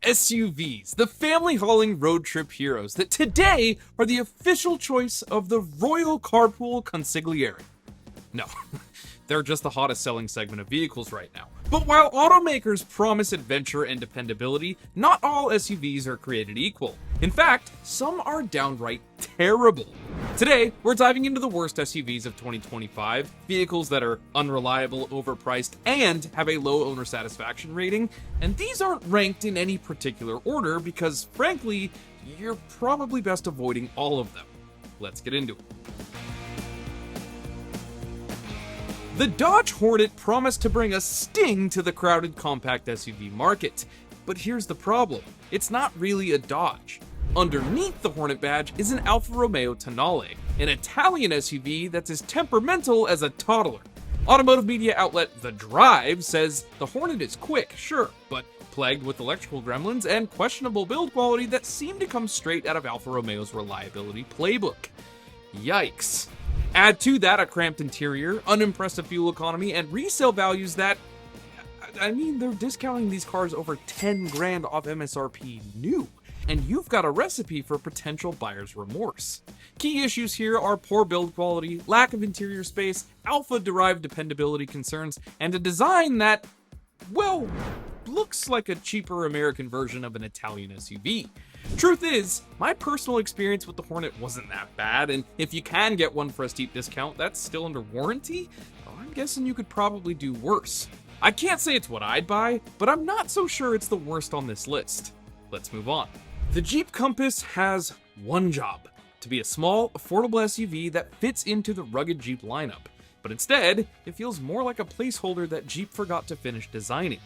SUVs, the family hauling road trip heroes that today are the official choice of the Royal Carpool Consigliere. No, they're just the hottest selling segment of vehicles right now. But while automakers promise adventure and dependability, not all SUVs are created equal. In fact, some are downright terrible. Today, we're diving into the worst SUVs of 2025, vehicles that are unreliable, overpriced, and have a low owner satisfaction rating. And these aren't ranked in any particular order because, frankly, you're probably best avoiding all of them. Let's get into it. The Dodge Hornet promised to bring a sting to the crowded compact SUV market. But here's the problem, it's not really a Dodge. Underneath the Hornet badge is an Alfa Romeo Tonale, an Italian SUV that's as temperamental as a toddler. Automotive media outlet The Drive says the Hornet is quick, sure, but plagued with electrical gremlins and questionable build quality that seem to come straight out of Alfa Romeo's reliability playbook. Yikes. Add to that a cramped interior, unimpressive fuel economy, and resale values that, they're discounting these cars over 10 grand off MSRP new. And you've got a recipe for potential buyer's remorse. Key issues here are poor build quality, lack of interior space, alpha-derived dependability concerns, and a design that, well, looks like a cheaper American version of an Italian SUV. Truth is, my personal experience with the Hornet wasn't that bad, and if you can get one for a steep discount that's still under warranty, well, I'm guessing you could probably do worse. I can't say it's what I'd buy, but I'm not so sure it's the worst on this list. Let's move on. The Jeep Compass has one job: to be a small, affordable SUV that fits into the rugged Jeep lineup. But instead, it feels more like a placeholder that Jeep forgot to finish designing.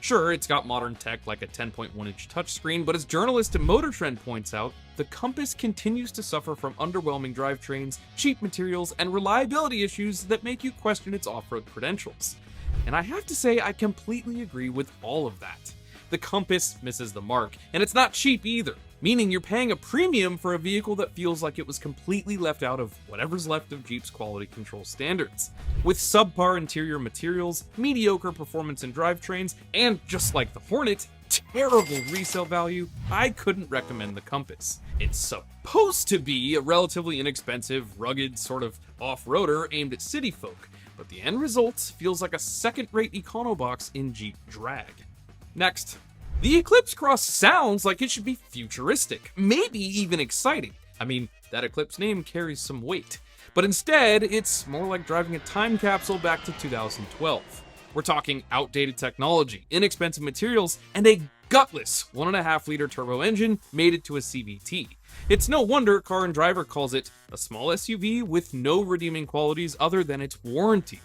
Sure, it's got modern tech like a 10.1-inch touchscreen, but as journalist Motor Trend points out, the Compass continues to suffer from underwhelming drivetrains, cheap materials, and reliability issues that make you question its off-road credentials. And I have to say, I completely agree with all of that. The Compass misses the mark, and it's not cheap either, meaning you're paying a premium for a vehicle that feels like it was completely left out of whatever's left of Jeep's quality control standards. With subpar interior materials, mediocre performance in drivetrains, and just like the Hornet, terrible resale value, I couldn't recommend the Compass. It's supposed to be a relatively inexpensive, rugged sort of off-roader aimed at city folk, but the end result feels like a second-rate econobox in Jeep drag. Next, the Eclipse Cross sounds like it should be futuristic, maybe even exciting. That Eclipse name carries some weight. But instead, it's more like driving a time capsule back to 2012. We're talking outdated technology, inexpensive materials, and a gutless 1.5-liter turbo engine mated to a CVT. It's no wonder Car and Driver calls it a small SUV with no redeeming qualities other than its warranty.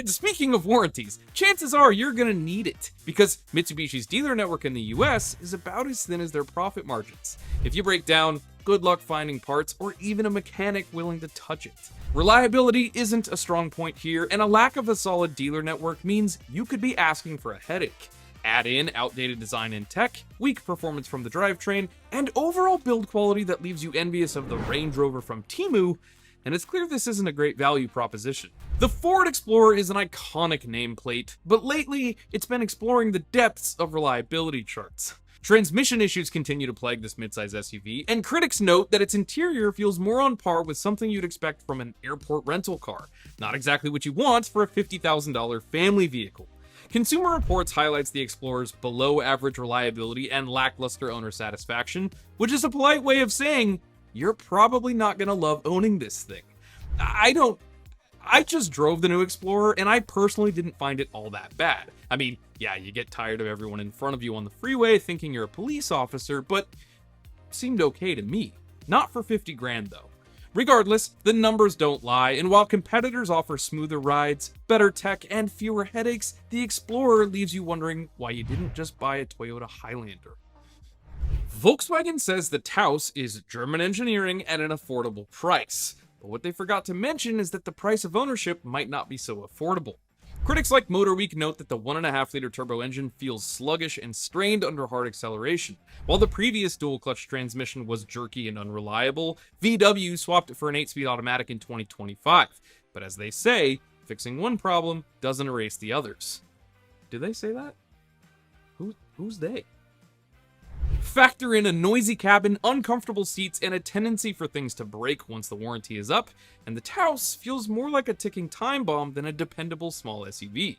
Speaking of warranties, chances are you're gonna need it, because Mitsubishi's dealer network in the US is about as thin as their profit margins. If you break down, good luck finding parts or even a mechanic willing to touch it. Reliability isn't a strong point here, and a lack of a solid dealer network means you could be asking for a headache. Add in outdated design and tech, weak performance from the drivetrain, and overall build quality that leaves you envious of the Range Rover from Temu, and it's clear this isn't a great value proposition. The Ford Explorer is an iconic nameplate, but lately it's been exploring the depths of reliability charts. Transmission issues continue to plague this midsize SUV, and critics note that its interior feels more on par with something you'd expect from an airport rental car. Not exactly what you want for a $50,000 family vehicle. Consumer Reports highlights the Explorer's below-average reliability and lackluster owner satisfaction, which is a polite way of saying, you're probably not gonna love owning this thing. I just drove the new Explorer, and I personally didn't find it all that bad. Yeah, you get tired of everyone in front of you on the freeway thinking you're a police officer, but it seemed okay to me. Not for 50 grand though. Regardless, the numbers don't lie, and while competitors offer smoother rides, better tech, and fewer headaches, the Explorer leaves you wondering why you didn't just buy a Toyota Highlander. Volkswagen says the Taos is German engineering at an affordable price. But what they forgot to mention is that the price of ownership might not be so affordable. Critics like MotorWeek note that the 1.5-liter turbo engine feels sluggish and strained under hard acceleration. While the previous dual-clutch transmission was jerky and unreliable, VW swapped it for an 8-speed automatic in 2025. But as they say, fixing one problem doesn't erase the others. Did they say that? who's they? Factor in a noisy cabin, uncomfortable seats, and a tendency for things to break once the warranty is up, and the Taos feels more like a ticking time bomb than a dependable small SUV.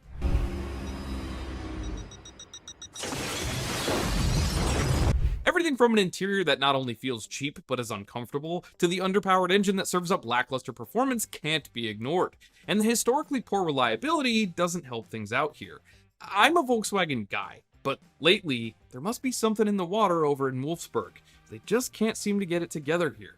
Everything from an interior that not only feels cheap but is uncomfortable, to the underpowered engine that serves up lackluster performance can't be ignored. And the historically poor reliability doesn't help things out here. I'm a Volkswagen guy, but lately, there must be something in the water over in Wolfsburg. They just can't seem to get it together here.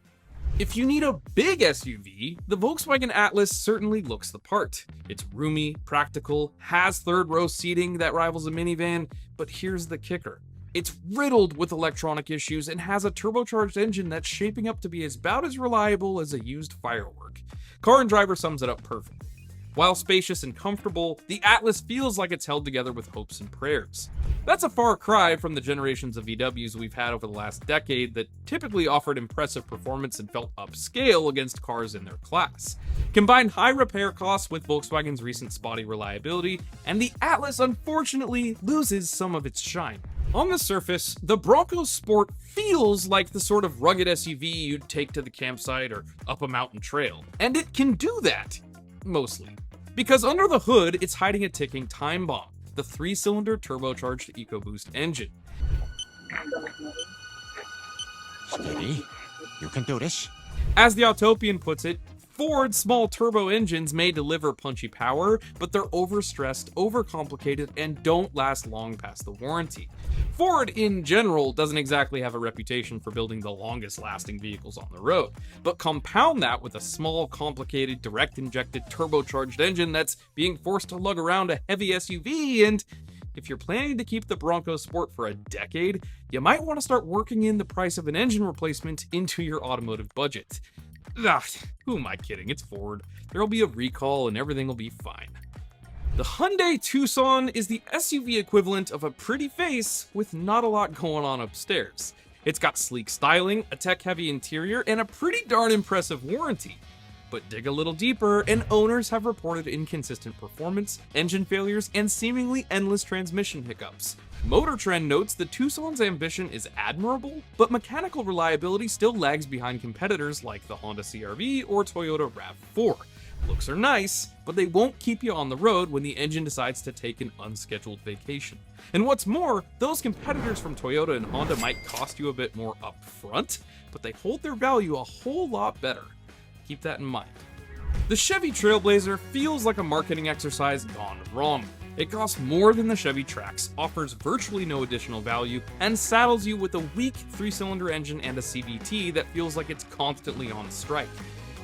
If you need a big SUV, the Volkswagen Atlas certainly looks the part. It's roomy, practical, has third-row seating that rivals a minivan, but here's the kicker. It's riddled with electronic issues and has a turbocharged engine that's shaping up to be about as reliable as a used firework. Car and Driver sums it up perfectly. While spacious and comfortable, the Atlas feels like it's held together with hopes and prayers. That's a far cry from the generations of VWs we've had over the last decade that typically offered impressive performance and felt upscale against cars in their class. Combine high repair costs with Volkswagen's recent spotty reliability, and the Atlas unfortunately loses some of its shine. On the surface, the Bronco Sport feels like the sort of rugged SUV you'd take to the campsite or up a mountain trail. And it can do that. Mostly. Because under the hood, it's hiding a ticking time bomb, the 3-cylinder turbocharged EcoBoost engine. Steady. You can do this. As the Autopian puts it, Ford's small turbo engines may deliver punchy power, but they're overstressed, overcomplicated, and don't last long past the warranty. Ford, in general, doesn't exactly have a reputation for building the longest-lasting vehicles on the road, but compound that with a small, complicated, direct-injected, turbocharged engine that's being forced to lug around a heavy SUV, and if you're planning to keep the Bronco Sport for a decade, you might want to start working in the price of an engine replacement into your automotive budget. Who am I kidding? It's Ford. There'll be a recall and everything will be fine. The Hyundai Tucson is the SUV equivalent of a pretty face with not a lot going on upstairs. It's got sleek styling, a tech-heavy interior, and a pretty darn impressive warranty. But dig a little deeper, and owners have reported inconsistent performance, engine failures, and seemingly endless transmission hiccups. Motor Trend notes the Tucson's ambition is admirable, but mechanical reliability still lags behind competitors like the Honda CR-V or Toyota RAV4. Looks are nice, but they won't keep you on the road when the engine decides to take an unscheduled vacation. And what's more, those competitors from Toyota and Honda might cost you a bit more up front, but they hold their value a whole lot better. Keep that in mind. The Chevy Trailblazer feels like a marketing exercise gone wrong. It costs more than the Chevy Trax, offers virtually no additional value, and saddles you with a weak 3-cylinder engine and a CVT that feels like it's constantly on strike.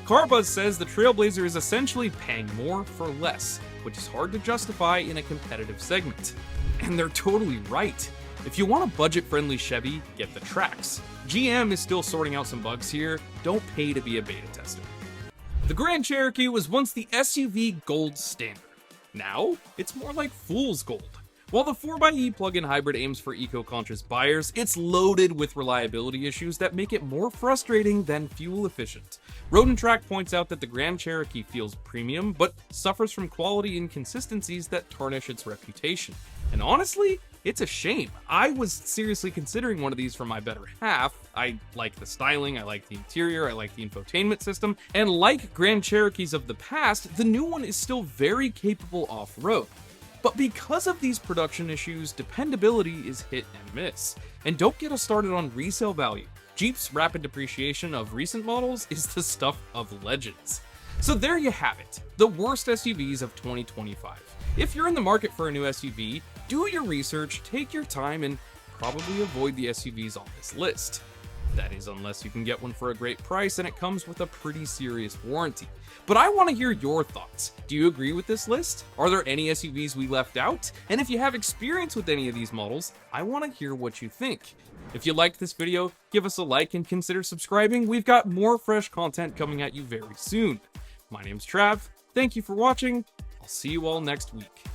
CarBuzz says the Trailblazer is essentially paying more for less, which is hard to justify in a competitive segment. And they're totally right. If you want a budget-friendly Chevy, get the Trax. GM is still sorting out some bugs here. Don't pay to be a beta tester. The Grand Cherokee was once the SUV gold standard. Now, it's more like fool's gold. While the 4xe plug-in hybrid aims for eco-conscious buyers, it's loaded with reliability issues that make it more frustrating than fuel efficient. Road & Track points out that the Grand Cherokee feels premium, but suffers from quality inconsistencies that tarnish its reputation. And honestly, it's a shame. I was seriously considering one of these for my better half. I like the styling, I like the interior, I like the infotainment system, and like Grand Cherokees of the past, the new one is still very capable off-road. But because of these production issues, dependability is hit and miss. And don't get us started on resale value. Jeep's rapid depreciation of recent models is the stuff of legends. So there you have it, the worst SUVs of 2025. If you're in the market for a new SUV, do your research, take your time, and probably avoid the SUVs on this list. That is, unless you can get one for a great price and it comes with a pretty serious warranty. But I want to hear your thoughts. Do you agree with this list? Are there any SUVs we left out? And if you have experience with any of these models, I want to hear what you think. If you liked this video, give us a like and consider subscribing. We've got more fresh content coming at you very soon. My name's Trav. Thank you for watching. I'll see you all next week.